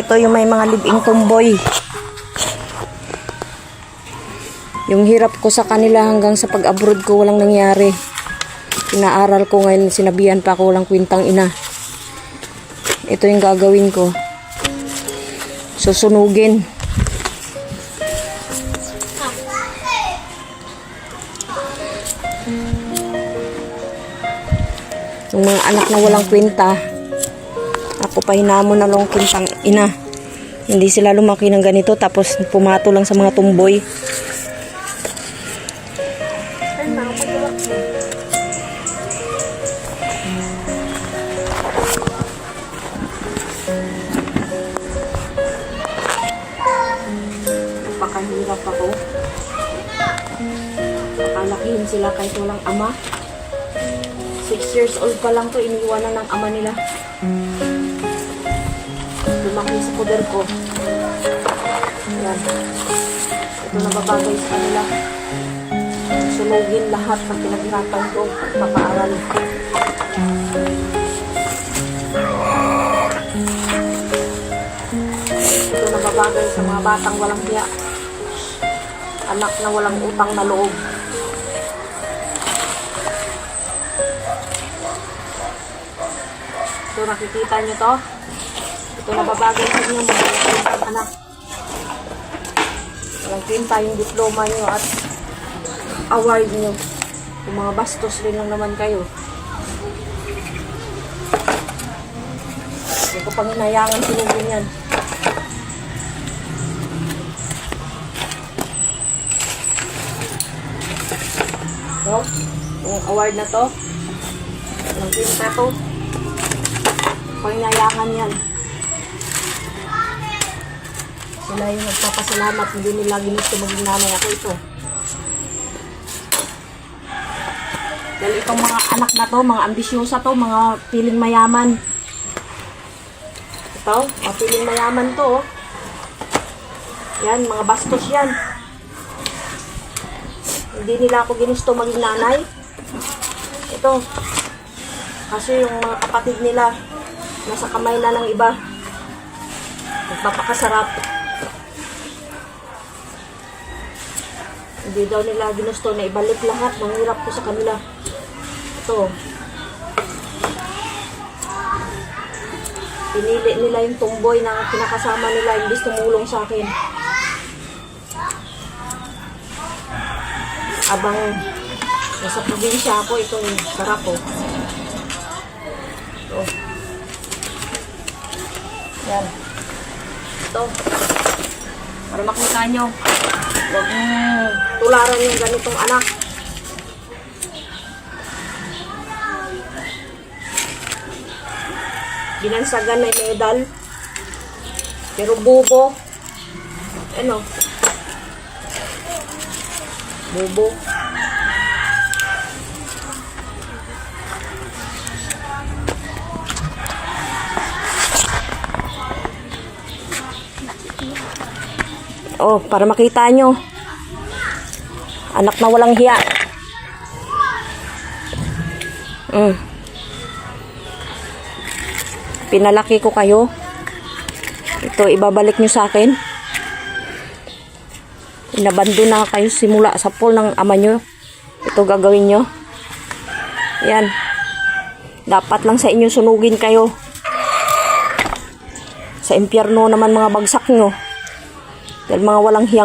Ito yung may mga live-in tomboy. Yung hirap ko sa kanila hanggang sa pag-abroad ko walang nangyari. Pinaaral ko ngayon, sinabihan pa ako walang kwintang ina. Ito yung gagawin ko. Susunugin. Yung mga anak na walang kwenta, ako pa hinamon na lang kwintang ina. Hindi sila lumaki ng ganito tapos pumato lang sa mga tumboy. Napakahirap ako. Pakalakihin sila kahit walang ama. 6 years old pa lang to, iniwanan ng ama nila. Lumaki sa poder ko. Yan. Ito nababagay sa kanila. Sunugin lahat ng pinaghirapan ko pagpapaaral. Ito nababagay sa mga batang walang hiya. Anak na walang utang na loob. Ito, nakikita nyo to? Ito nababagay sa inyo mga anak. Walang kwenta yung diploma nyo at award nyo. Yung mga bastos rin lang naman kayo. Hindi ko pang hinayangan sinugin yan. So, yung award na to, walang kwenta to. Panginayangan yan. Sila yung nagpapasalamat, hindi nila ginusto maging nanay ako ito. Dahil itong mga anak na to, mga ambisyosa to, mga piling mayaman. Ito, mga piling mayaman to. Oh. Yan, mga bastos yan. Hindi nila ako ginusto maging nanay. Ito. Kasi yung mga kapatid nila, nasa kamay na ng iba. Nagpapakasarap. Hindi daw nila ginusto na ibalik lahat ng hirap ko sa kanila. Ito. Pinili nila yung tumboy na kinakasama nila, imbis tumulong sa akin. Abang nasa probinsya ako, ito yung sarap po. Ito. Yan. Ito. Para makita nyo. Huwag tularan yung ganitong anak. Binansagan may medal. Pero bubo. Ano? Bubo. Oh, para makita nyo. Anak na walang hiya. Pinalaki ko kayo. Ito, ibabalik nyo sa akin. Inabando na kayo simula sa pool ng ama nyo. Ito gagawin nyo. Yan. Dapat lang sa inyo sunugin kayo. Sa impyerno naman mga bagsak nyo. Dahil mga walang hiyang